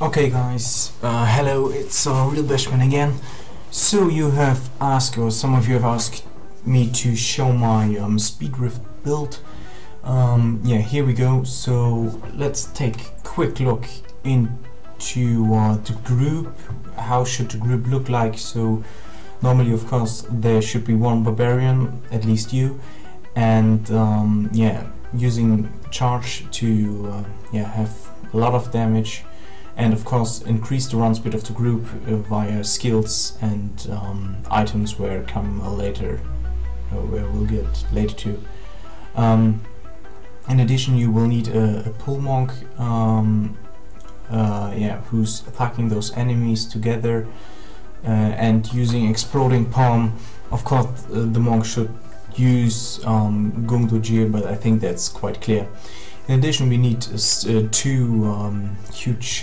Okay guys, hello, it's Real Bashman again. So you have asked, or some of you have asked me to show my Speedrift build. Yeah, here we go. So let's take a quick look into the group. How should the group look like? So normally, of course, there should be one barbarian, at least you, and yeah, using charge to have a lot of damage. And of course increase the run speed of the group via skills and items where come later, where we'll get later to. In addition, you will need a pull monk, who's attacking those enemies together and using exploding palm. Of course, the monk should use Gungdojir, but I think that's quite clear. In addition, we need two huge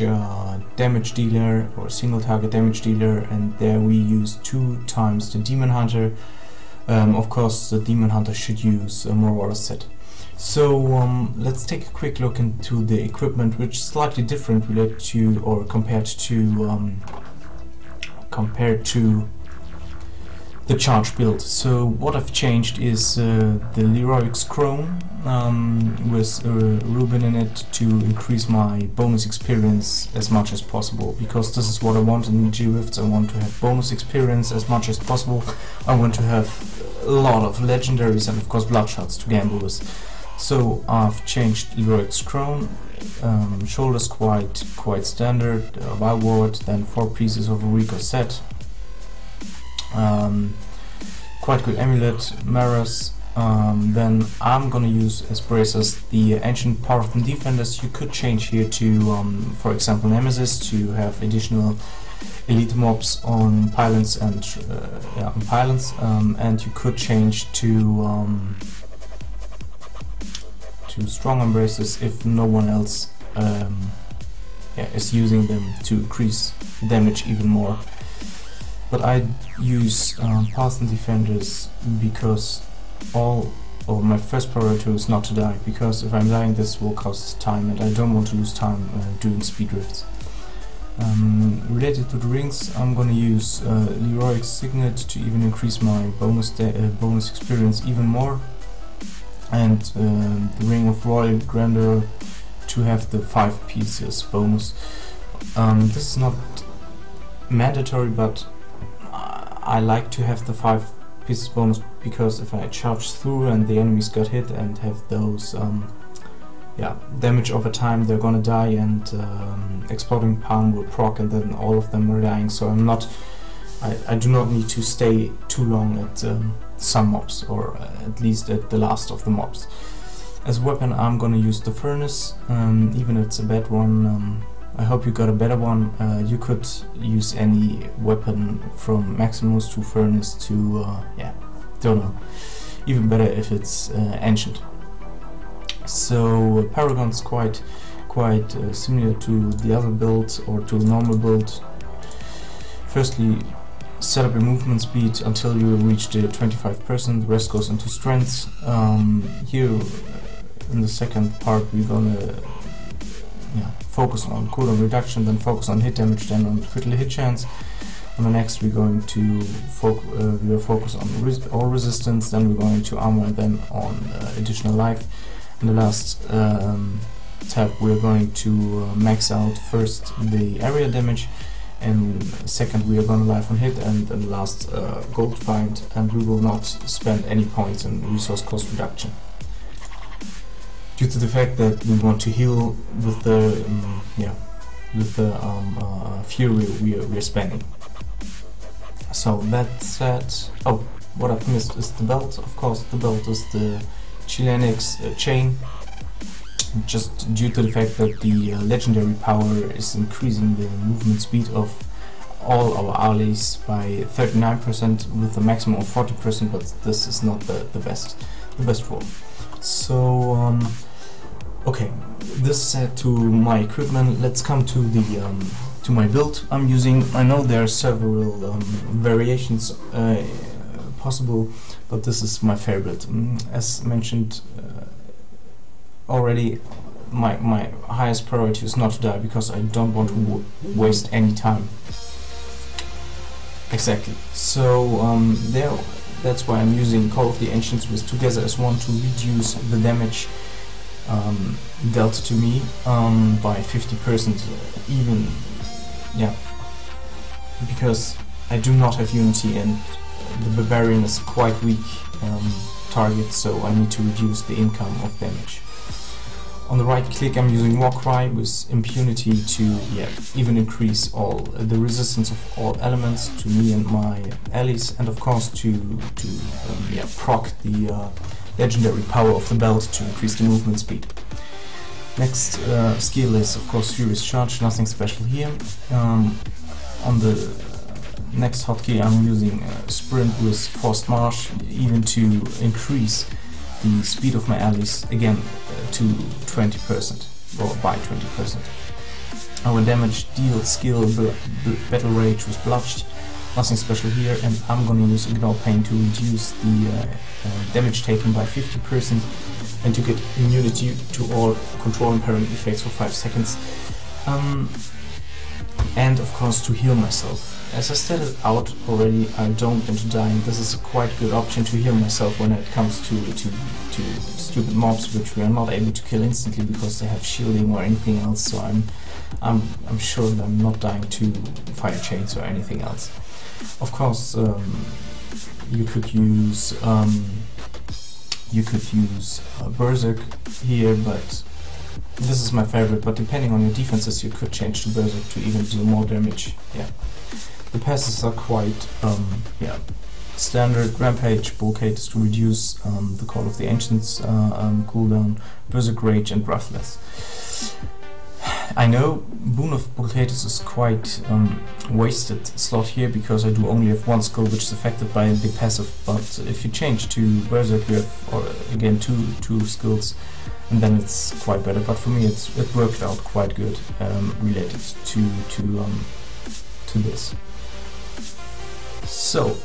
damage dealer or single target damage dealer, and there we use 2 times the Demon Hunter. Of course, the Demon Hunter should use a Marauder set. So let's take a quick look into the equipment, which is slightly different related to or compared to the charge build. So what I've changed is the Leroy's Chrome with Rubin in it to increase my bonus experience as much as possible, because this is what I want in G-Rifts. I want to have bonus experience as much as possible. I want to have a lot of legendaries and of course bloodshots to gamble with. So I've changed Leroy's Chrome, shoulders quite standard, Wildward, then 4 pieces of a Rico set. Quite good amulet, mirrors. Then I'm gonna use as bracers the ancient Parthen defenders. You could change here to, for example, Nemesis to have additional elite mobs on pylons and and you could change to strong embraces if no one else is using them to increase damage even more. But I use Parthen defenders because my first priority is not to die, because if I'm dying this will cost time and I don't want to lose time doing speed drifts. Related to the rings, I'm gonna use Leroy's Signet to even increase my bonus experience even more, and the Ring of Royal Grandeur to have the 5 pieces bonus. This is not mandatory, but I like to have the 5 pieces bonus, because if I charge through and the enemies got hit and have those damage over time, they're gonna die, and exploding palm will proc and then all of them are dying. So I do not need to stay too long at some mobs, or at least at the last of the mobs. As a weapon, I'm gonna use the Furnace, even if it's a bad one. I hope you got a better one. You could use any weapon from Maximus to Furnace to, don't know. Even better if it's ancient. So Paragon's quite similar to the other build, or to the normal build. Firstly, set up your movement speed until you reach the 25%, the rest goes into strength. Here in the second part we're gonna focus on cooldown reduction, then focus on hit damage, then on critical hit chance. On the next we're going to focus on all resistance, then we're going to armor, and then on additional life. In the last tab we're going to max out first the area damage, and second we are going to life on hit, and then last gold find, and we will not spend any points in resource cost reduction, due to the fact that we want to heal with the fury we are spending. So that said, oh, what I've missed is the belt. Of course, the belt is the Chilenix chain, just due to the fact that the legendary power is increasing the movement speed of all our allies by 39% with a maximum of 40%, but this is not the best form. So okay, this set to my equipment. Let's come to the to my build I'm using. I know there are several variations possible, but this is my favorite. As mentioned already, my highest priority is not to die, because I don't want to waste any time. Exactly. So that's why I'm using Call of the Ancients with Together as One to reduce the damage dealt to me by 50% even, yeah, because I do not have Unity and the Barbarian is quite weak target, so I need to reduce the income of damage. On the right click I'm using Warcry with Impunity to even increase all the resistance of all elements to me and my allies, and of course to proc the legendary power of the belt to increase the movement speed. Next skill is of course Furious Charge, nothing special here. On the next hotkey I'm using Sprint with Forced March, even to increase the speed of my allies again to 20%, or by 20%. Our damage deal skill Battle Rage with Bludged, nothing special here, and I'm gonna use Ignore Pain to reduce the damage taken by 50% and to get immunity to all control and parrying effects for 5 seconds. And of course to heal myself. As I stated out already, I don't want to die, and this is a quite good option to heal myself when it comes to stupid mobs which we are not able to kill instantly because they have shielding or anything else, so I'm sure that I'm not dying to fire chains or anything else. Of course you could use Berserk here, but this is my favorite, but depending on your defenses you could change to Berserk to even do more damage. Yeah. The passes are quite standard. Rampage, Bulkade is to reduce the Call of the Ancients cooldown, Berserk Rage and Breathless. I know Boon of Bulkade is quite wasted slot here because I do only have one skill which is affected by the passive, but if you change to Berserk you have again two skills, and then it's quite better. But for me it worked out quite good related to this. So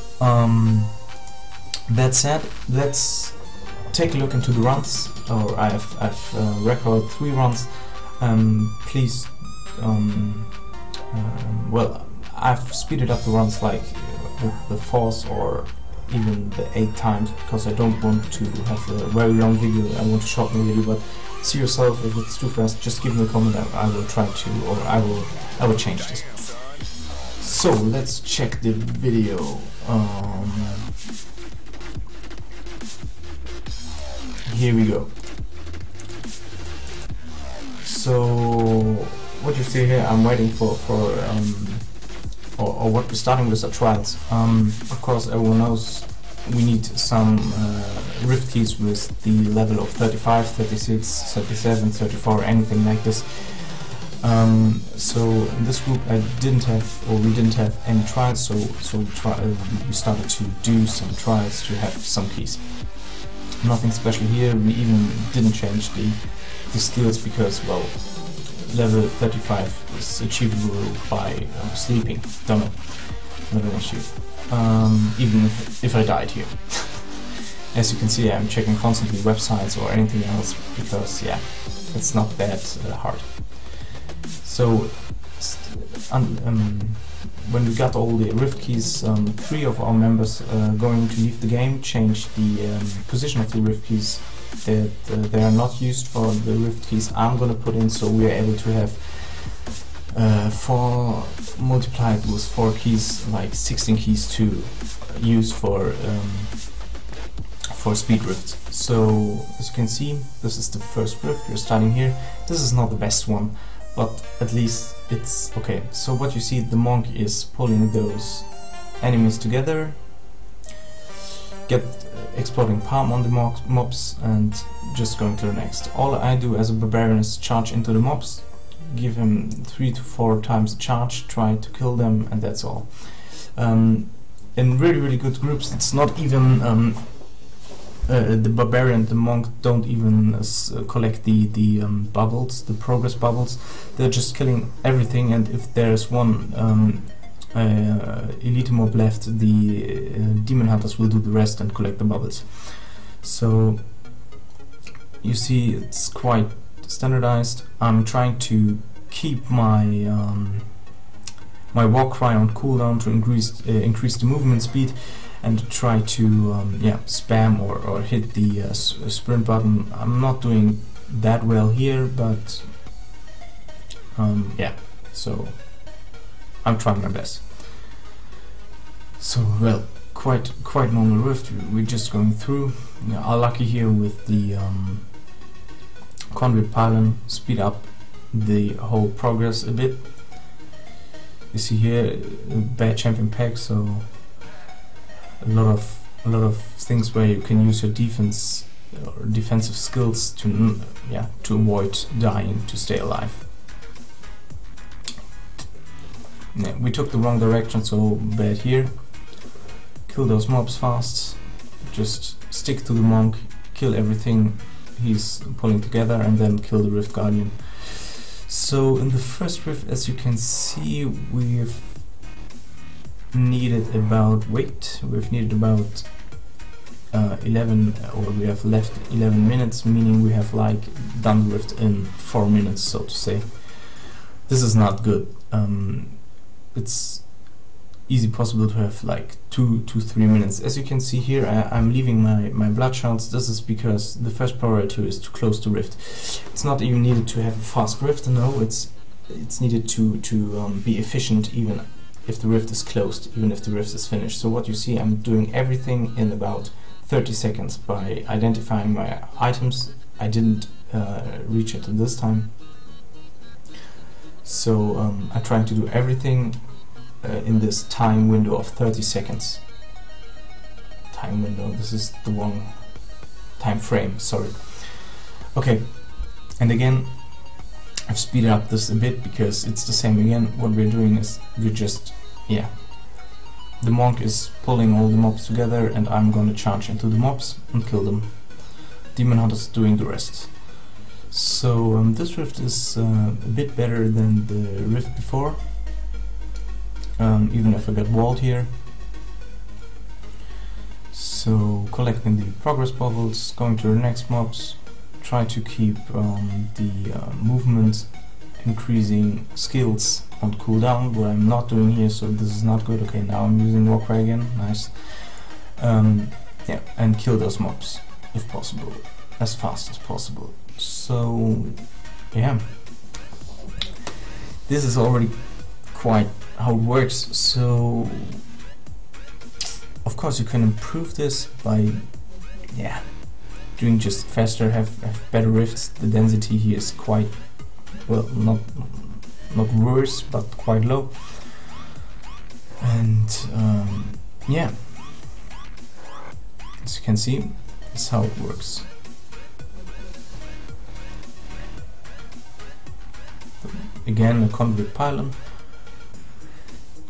that said, let's take a look into the runs. Or I've recorded 3 runs. Please, well, I've speeded up the runs like with the 4th or even the 8 times because I don't want to have a very long video. I want to shorten the video, but see yourself. If it's too fast, just give me a comment. I will try to, or I will change this. So let's check the video. Here we go. So what you see here, I'm waiting for or what we're starting with are trials. Of course, everyone knows we need some rift keys with the level of 35, 36, 37, 34, anything like this. So in this group we didn't have any trials, so we started to do some trials to have some keys. Nothing special here. We even didn't change the skills because, well, level 35 is achievable by sleeping. Don't know, not an issue. Even if I died here. As you can see, I'm checking constantly websites or anything else because, yeah, it's not that hard. So when we got all the rift keys, 3 of our members going to leave the game changed the position of the rift keys that they are not used for the rift keys I'm gonna put in, so we are able to have 4 multiplied with 4 keys, like 16 keys to use for speed rifts. So as you can see, this is the first rift. We're starting here. This is not the best one, but at least it's okay. So what you see, the monk is pulling those enemies together, get exploding palm on the mobs, and just going to the next. All I do as a barbarian is charge into the mobs, give him 3 to 4 times charge, try to kill them, and that's all. In really good groups, it's not even the barbarian, the monk don't even collect the bubbles, the progress bubbles. They're just killing everything, and if there's one elite mob left, the demon hunters will do the rest and collect the bubbles. So you see, it's quite standardized. I'm trying to keep my my Warcry on cooldown to increase the movement speed, and to try to spam or hit the sprint button. I'm not doing that well here, but yeah, so I'm trying my best. So well, quite normal rift. We're just going through. Are lucky here with the conduit pylon, speed up the whole progress a bit. You see here bad champion pack, so a lot of things where you can use your defense or defensive skills to avoid dying, to stay alive. Yeah, we took the wrong direction, so bad here. Kill those mobs fast. Just stick to the monk, kill everything he's pulling together, and then kill the Rift Guardian. So in the first rift, as you can see, we've needed about 11, or we have left 11 minutes, meaning we have like done the rift in 4 minutes, so to say. This is not good. It's easy possible to have like 2 to 3 minutes. As you can see here, I'm leaving my blood shots. This is because the first priority is to close the rift. It's not even needed to have a fast rift, no, it's needed to be efficient even if the rift is closed, even if the rift is finished. So what you see, I'm doing everything in about 30 seconds by identifying my items. I didn't reach it this time, so I'm trying to do everything in this time window of 30 seconds. Time window, this is the wrong time frame, sorry. Okay, and again, I've speeded up this a bit because it's the same again. What we're doing is we're just, the monk is pulling all the mobs together, and I'm gonna charge into the mobs and kill them. Demon Hunter's doing the rest. So this rift is a bit better than the rift before. Even if I got walled here. So collecting the progress bubbles, going to the next mobs, try to keep the movement increasing skills on cooldown, what I'm not doing here, so this is not good. Okay, now I'm using Warcry again, nice. Yeah, and kill those mobs if possible, as fast as possible. So yeah, this is already quite how it works. So of course you can improve this by doing just faster, have better rifts. The density here is quite, well, not worse, but quite low. And yeah, as you can see, that's how it works. Again, a conduit pylon,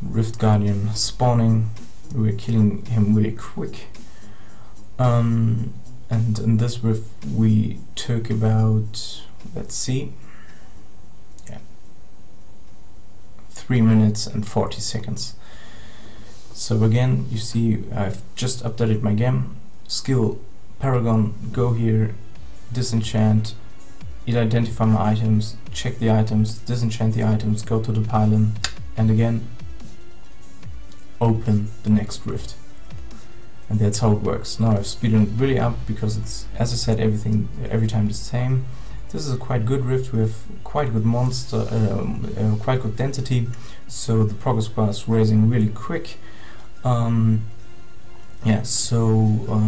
Rift Guardian spawning. We're killing him really quick. And in this rift we took about, let's see, 3 minutes and 40 seconds. So again, you see I've just updated my game. Skill Paragon, go here, disenchant, identify my items, check the items, disenchant the items, go to the pylon, and again open the next rift. And that's how it works. Now I've speeded it really up because it's, as I said, every time the same. This is a quite good rift. We have quite good monster, quite good density, so the progress bar is raising really quick. Yeah, so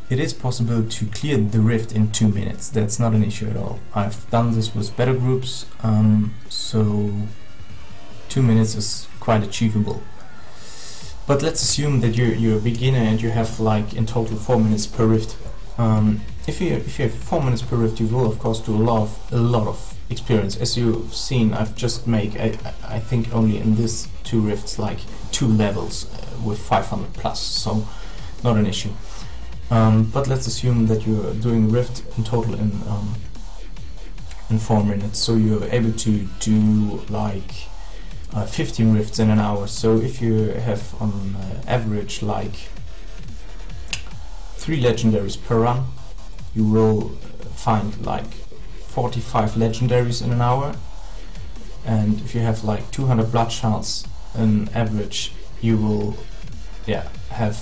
it is possible to clear the rift in 2 minutes. That's not an issue at all. I've done this with better groups, so 2 minutes is quite achievable. But let's assume that you're a beginner and you have like in total 4 minutes per rift. If you have 4 minutes per rift, you will of course do a lot of experience. As you've seen, I've just made I think only in this 2 rifts like 2 levels with 500 plus, so not an issue. But let's assume that you're doing rift in total in 4 minutes, so you're able to do like 15 rifts in an hour. So if you have on average like 3 legendaries per run, you will find like 45 legendaries in an hour, and if you have like 200 blood shards on average, you will have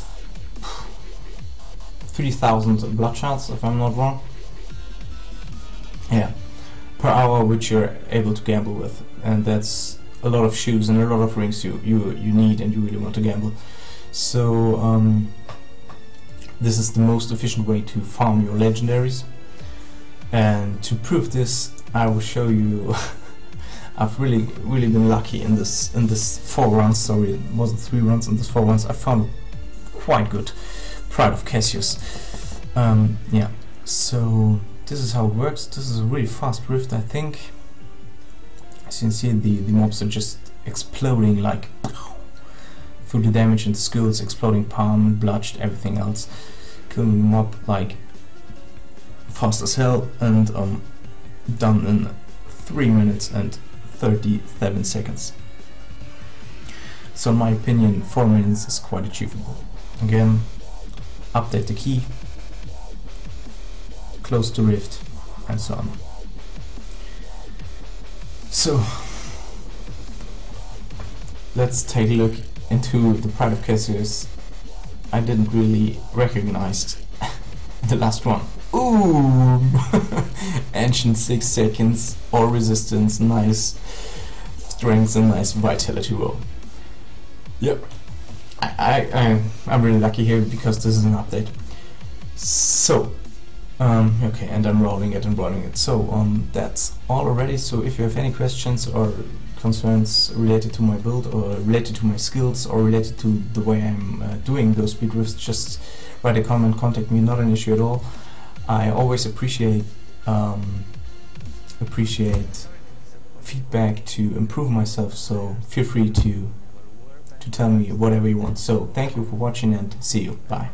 3,000 blood shards, if I'm not wrong, per hour, which you're able to gamble with, and that's a lot of shoes and a lot of rings you need and you really want to gamble. So this is the most efficient way to farm your legendaries, and to prove this I will show you I've really been lucky in this 4 runs. Sorry, it wasn't 3 runs. In this 4 runs I found quite good Pride of Cassius. So this is how it works. This is a really fast rift, I think. As you can see, the mobs are just exploding like through the damage and skills, exploding palm, bludged, everything else, killing the mob like fast as hell, and done in 3 minutes and 37 seconds. So in my opinion, 4 minutes is quite achievable. Again, update the key, close the rift, and so on. So let's take a look into the Pride of Cassius. I didn't really recognize the last one. Ooh! Ancient 6 seconds, all resistance, nice strength and nice vitality roll. Yep, I'm really lucky here because this is an update. So okay, and I'm rolling it and rolling it. So that's all already. So if you have any questions or concerns related to my build, or related to my skills, or related to the way I'm doing those speed rifts, just write a comment, contact me, not an issue at all. I always appreciate feedback to improve myself, so feel free to tell me whatever you want. So thank you for watching and see you. Bye.